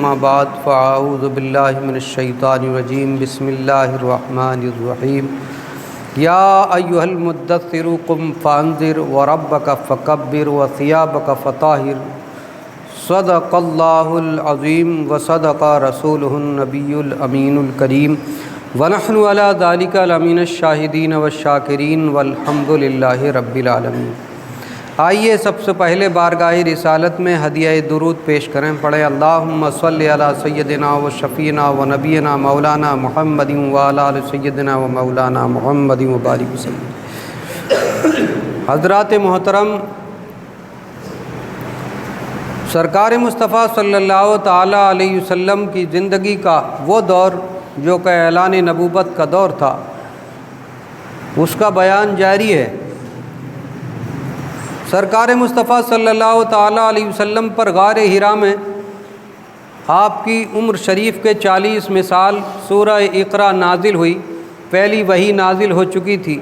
اما بعد فاعوذ باللہ من الشیطان الرجیم بسم اللہ الرحمن الرحیم یا ایھا المدثر قم فانذر وربک فکبر وثیابک فطہر صدق اللہ العظیم وصدق رسولہ النبی الامین الکریم ونحن علی ذلک لمن الشاہدین والشاکرین والحمد للہ رب العالمین۔ آئیے سب سے پہلے بارگاہ رسالت میں ہدیہ درود پیش کریں۔ پڑھیں اللہم صلی علی سیدنا و شفینا و نبینا مولانا محمد وعلی آل سیدنا و مولانا محمد وبارک وسلم۔ حضرات محترم، سرکار مصطفیٰ صلی اللہ تعالی علیہ وسلم کی زندگی کا وہ دور جو کہ اعلان نبوت کا دور تھا، اس کا بیان جاری ہے۔ سرکار مصطفیٰ صلی اللہ تعالی علیہ وسلم پر غار حرا میں آپ کی عمر شریف کے 40 سال سورہ اقرا نازل ہوئی، پہلی وحی نازل ہو چکی تھی۔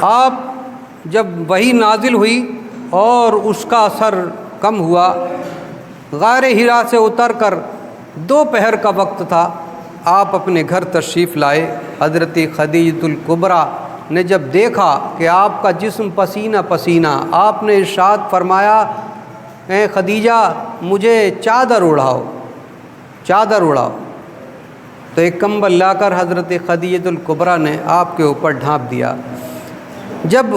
آپ جب وحی نازل ہوئی اور اس کا اثر کم ہوا، غار حرا سے اتر کر دوپہر کا وقت تھا، آپ اپنے گھر تشریف لائے۔ حضرت خدیجہ الکبریٰ نے جب دیکھا کہ آپ کا جسم پسینہ پسینہ، آپ نے ارشاد فرمایا، اے خدیجہ مجھے چادر اڑاؤ، چادر اڑاؤ۔ تو ایک کمبل لا کر حضرت خدیجہ الکبریٰ نے آپ کے اوپر ڈھانپ دیا۔ جب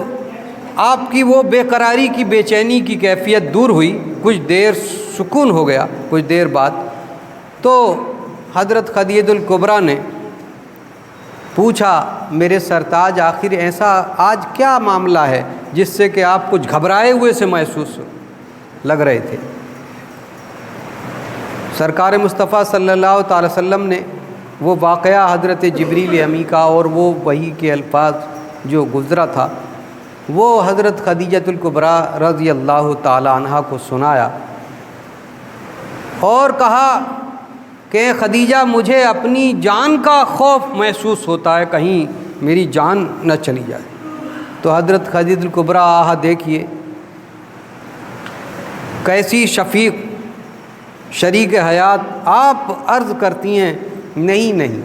آپ کی وہ بے قراری کی بے چینی کی کیفیت دور ہوئی، کچھ دیر سکون ہو گیا، کچھ دیر بعد تو حضرت خدیجہ الکبریٰ نے پوچھا، میرے سرتاج آخر ایسا آج کیا معاملہ ہے جس سے کہ آپ کچھ گھبرائے ہوئے سے محسوس لگ رہے تھے؟ سرکار مصطفیٰ صلی اللہ تعالی وسلم نے وہ واقعہ حضرت جبریل امی کا اور وہ وحی کے الفاظ جو گزرا تھا وہ حضرت خدیجہ الکبریٰ رضی اللہ تعالی عنہا کو سنایا اور کہا کہ خدیجہ مجھے اپنی جان کا خوف محسوس ہوتا ہے، کہیں میری جان نہ چلی جائے۔ تو حضرت خدیجہ الکبریٰ آہا دیکھیے کیسی شفیق شریک حیات، آپ عرض کرتی ہیں نہیں،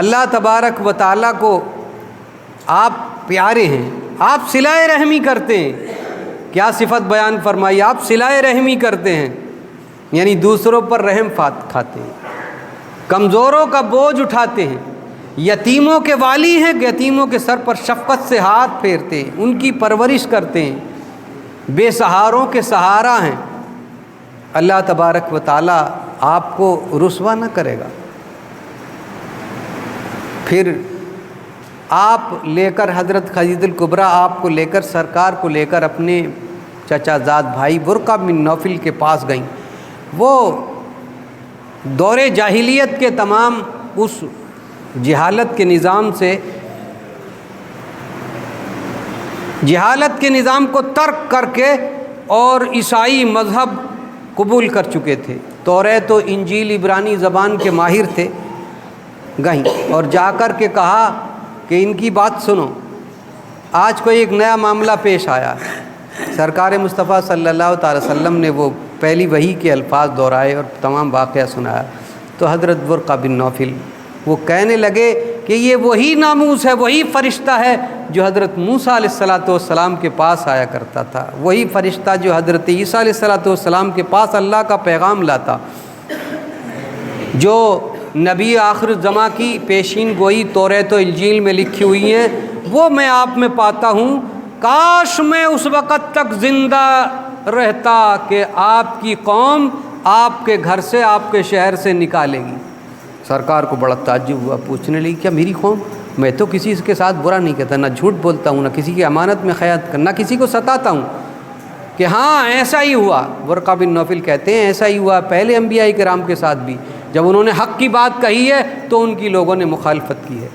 اللہ تبارک و تعالیٰ کو آپ پیارے ہیں، آپ صلہ رحمی کرتے ہیں۔ کیا صفت بیان فرمائی؟ آپ صلہ رحمی کرتے ہیں، یعنی دوسروں پر رحم کھاتے ہیں، کمزوروں کا بوجھ اٹھاتے ہیں، یتیموں کے والی ہیں، یتیموں کے سر پر شفقت سے ہاتھ پھیرتے ہیں، ان کی پرورش کرتے ہیں، بے سہاروں کے سہارا ہیں۔ اللہ تبارک و تعالیٰ آپ کو رسوا نہ کرے گا۔ پھر آپ لے کر حضرت خدیجہ الکبریٰ آپ کو لے کر سرکار کو لے کر اپنے چچا زاد بھائی ورقہ بن نوفل کے پاس گئیں۔ وہ دور جاہلیت کے تمام اس جہالت کے نظام سے، جہالت کے نظام کو ترک کر کے اور عیسائی مذہب قبول کر چکے تھے، توریت و انجیل عبرانی زبان کے ماہر تھے۔ گئیں اور جا کر کے کہا کہ ان کی بات سنو، آج کوئی ایک نیا معاملہ پیش آیا۔ سرکار مصطفیٰ صلی اللہ تعالی وسلم نے وہ پہلی وحی کے الفاظ دہرائے اور تمام واقعہ سنایا۔ تو حضرت ورقہ بن نوفل وہ کہنے لگے کہ یہ وہی ناموس ہے، وہی فرشتہ ہے جو حضرت موسیٰ علیہ السلام کے پاس آیا کرتا تھا، وہی فرشتہ جو حضرت عیسیٰ علیہ السلام کے پاس اللہ کا پیغام لاتا، جو نبی آخر الزماں کی پیشین گوئی توریت و انجیل میں لکھی ہوئی ہیں، وہ میں آپ میں پاتا ہوں۔ کاش میں اس وقت تک زندہ رہتا کہ آپ کی قوم آپ کے گھر سے، آپ کے شہر سے نکالے گی۔ سرکار کو بڑا تعجب ہوا، پوچھنے لگی کیا میری قوم؟ میں تو کسی کے ساتھ برا نہیں کہتا، نہ جھوٹ بولتا ہوں، نہ کسی کی امانت میں خیانت کرنا، نہ کسی کو ستاتا ہوں، کہ ہاں ایسا ہی ہوا۔ ورقہ بن نوفل کہتے ہیں ایسا ہی ہوا پہلے انبیاء کرام کے ساتھ بھی، جب انہوں نے حق کی بات کہی ہے تو ان کی لوگوں نے مخالفت کی ہے۔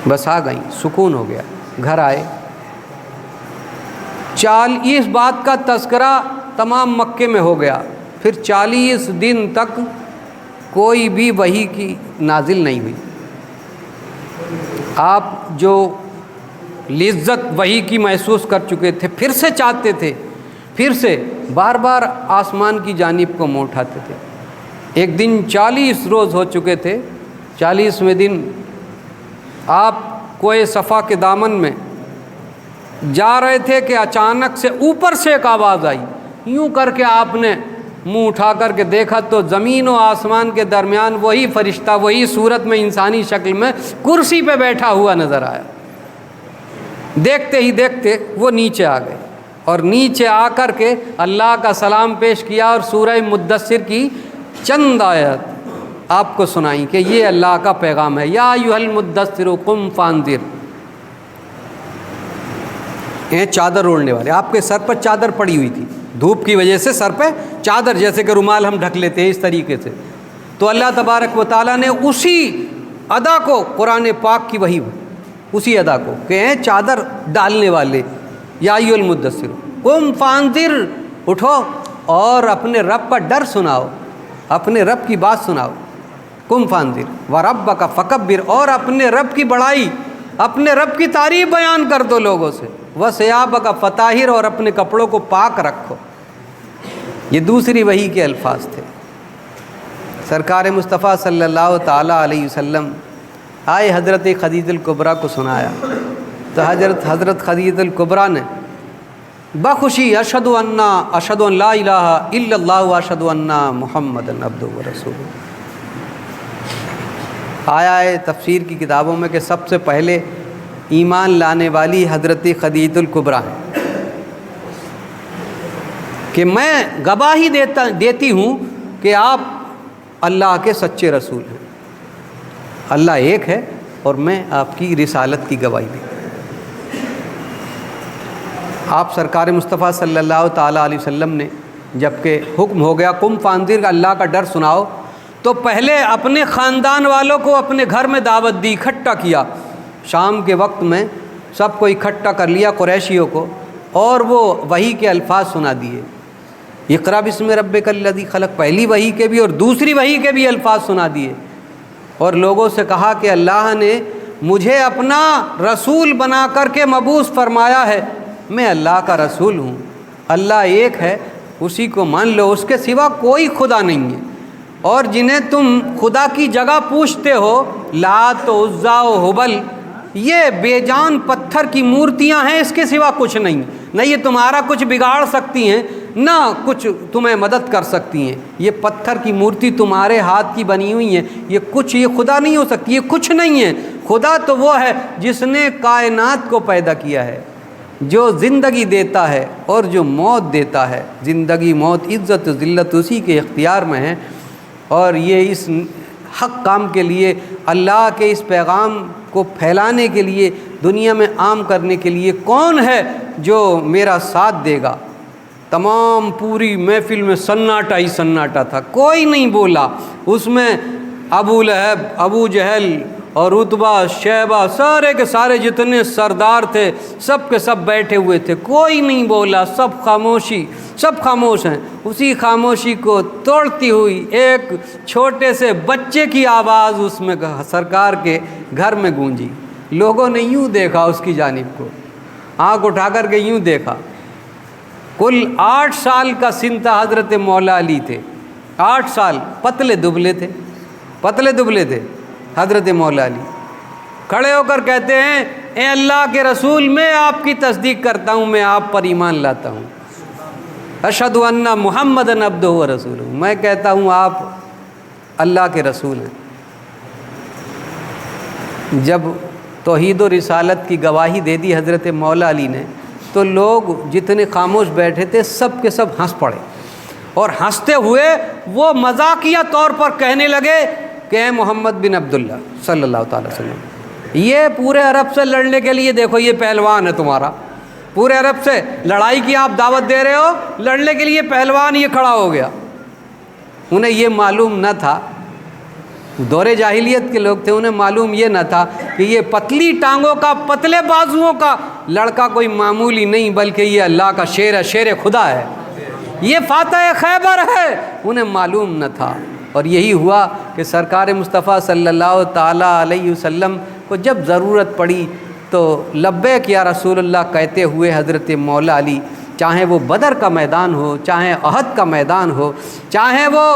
بس آ گئیں، سکون ہو گیا، گھر آئے۔ اس بات کا تذکرہ تمام مکے میں ہو گیا۔ پھر 40 دن تک کوئی بھی وحی کی نازل نہیں ہوئی۔ آپ جو لذت وحی کی محسوس کر چکے تھے، پھر سے چاہتے تھے، پھر سے بار بار آسمان کی جانب کو منہ اٹھاتے تھے۔ ایک دن 40 روز ہو چکے تھے، 40ویں دن آپ کوہ صفا کے دامن میں جا رہے تھے کہ اچانک سے اوپر سے ایک آواز آئی۔ یوں کر کے آپ نے منہ اٹھا کر کے دیکھا تو زمین و آسمان کے درمیان وہی فرشتہ وہی صورت میں انسانی شکل میں کرسی پہ بیٹھا ہوا نظر آیا۔ دیکھتے ہی دیکھتے وہ نیچے آ گئے اور نیچے آ کر کے اللہ کا سلام پیش کیا اور سورہ مدثر کی چند آیت آپ کو سنائیں کہ یہ اللہ کا پیغام ہے۔ یا ایھا المدثر قم فانذر، یہ چادر اوڑھنے والے، آپ کے سر پر چادر پڑی ہوئی تھی، دھوپ کی وجہ سے سر پہ چادر، جیسے کہ رومال ہم ڈھک لیتے ہیں اس طریقے سے، تو اللہ تبارک و تعالیٰ نے اسی ادا کو قرآن پاک کی وحی اسی ادا کو کہ ہیں چادر ڈالنے والے، یا ایھا المدثر قم فانذر، اٹھو اور اپنے رب کا ڈر سناؤ، اپنے رب کی بات سناؤ، قم فانذر وربک فکبر، اور اپنے رب کی بڑائی، اپنے رب کی تعریف بیان کر دو لوگوں سے، وثیابک فطہر، اور اپنے کپڑوں کو پاک رکھو۔ یہ دوسری وحی کے الفاظ تھے۔ سرکار مصطفیٰ صلی اللہ تعالیٰ علیہ وسلم آئے، حضرت خدیجہ الکبریٰ کو سنایا تو حضرت خدیجہ الکبریٰ نے بخوشی اشہد ان لا الہ الا اللہ واشہد ان محمد عبدہ ورسولہ، آیا ہے تفسیر کی کتابوں میں کہ سب سے پہلے ایمان لانے والی حضرت خدیجہ الکبریٰ ہے کہ میں گواہی دیتی ہوں کہ آپ اللہ کے سچے رسول ہیں، اللہ ایک ہے اور میں آپ کی رسالت کی گواہی دوں۔ آپ سرکار مصطفیٰ صلی اللہ تعالیٰ علیہ وسلم نے جب کہ حکم ہو گیا قم فانذر، اللہ کا ڈر سناؤ، تو پہلے اپنے خاندان والوں کو اپنے گھر میں دعوت دی، اکٹھا کیا، شام کے وقت میں سب کو اکٹھا کر لیا قریشیوں کو، اور وہ وحی کے الفاظ سنا دیے، اقرأ بسم ربک الذی خلق، پہلی وحی کے بھی اور دوسری وحی کے بھی الفاظ سنا دیے، اور لوگوں سے کہا کہ اللہ نے مجھے اپنا رسول بنا کر کے مبعوث فرمایا ہے، میں اللہ کا رسول ہوں، اللہ ایک ہے، اسی کو مان لو، اس کے سوا کوئی خدا نہیں ہے، اور جنہیں تم خدا کی جگہ پوچھتے ہو، لات و عزیٰ و حبل، یہ بے جان پتھر کی مورتیاں ہیں، اس کے سوا کچھ نہیں، نہ یہ تمہارا کچھ بگاڑ سکتی ہیں نہ کچھ تمہیں مدد کر سکتی ہیں، یہ پتھر کی مورتی تمہارے ہاتھ کی بنی ہوئی ہیں، یہ خدا نہیں ہو سکتی، یہ کچھ نہیں ہے، خدا تو وہ ہے جس نے کائنات کو پیدا کیا ہے، جو زندگی دیتا ہے اور جو موت دیتا ہے، زندگی موت عزت و ذلت اسی کے اختیار میں ہے، اور یہ اس حق کام کے لیے، اللہ کے اس پیغام کو پھیلانے کے لیے، دنیا میں عام کرنے کے لیے کون ہے جو میرا ساتھ دے گا؟ تمام پوری محفل میں سناٹا ہی سناٹا تھا، کوئی نہیں بولا، اس میں ابو لہب، ابو جہل اور عتبہ، شیبہ، سارے کے سارے جتنے سردار تھے سب کے سب بیٹھے ہوئے تھے، کوئی نہیں بولا، سب خاموش ہیں۔ اسی خاموشی کو توڑتی ہوئی ایک چھوٹے سے بچے کی آواز اس میں سرکار کے گھر میں گونجی، لوگوں نے یوں دیکھا اس کی جانب کو، آنکھ اٹھا کر کے یوں دیکھا، کل 8 سال کا سن تھا، حضرت مولا علی تھے، 8 سال، پتلے دبلے تھے حضرت مولا علی، کھڑے ہو کر کہتے ہیں اے اللہ کے رسول، میں آپ کی تصدیق کرتا ہوں، میں آپ پر ایمان لاتا ہوں، اشہد ان محمد عبدہ ورسولہ، میں کہتا ہوں آپ اللہ کے رسول ہیں۔ جب توحید و رسالت کی گواہی دے دی حضرت مولا علی نے، تو لوگ جتنے خاموش بیٹھے تھے سب کے سب ہنس پڑے، اور ہنستے ہوئے وہ مذاقیہ طور پر کہنے لگے کہ اے محمد بن عبداللہ صلی اللہ تعالی وسلم، یہ پورے عرب سے لڑنے کے لیے دیکھو، یہ پہلوان ہے تمہارا، پورے عرب سے لڑائی کی آپ دعوت دے رہے ہو، لڑنے کے لیے پہلوان یہ کھڑا ہو گیا۔ انہیں یہ معلوم نہ تھا، دور جاہلیت کے لوگ تھے، انہیں معلوم یہ نہ تھا کہ یہ پتلی ٹانگوں کا، پتلے بازوؤں کا لڑکا کوئی معمولی نہیں، بلکہ یہ اللہ کا شیر ہے، شیر خدا ہے، یہ فاتح خیبر ہے، انہیں معلوم نہ تھا۔ اور یہی ہوا کہ سرکار مصطفیٰ صلی اللہ تعالیٰ علیہ وسلم کو جب ضرورت پڑی تو لبیک یا رسول اللہ کہتے ہوئے حضرت مولا علی چاہے وہ بدر کا میدان ہو، چاہے احد کا میدان ہو، چاہے وہ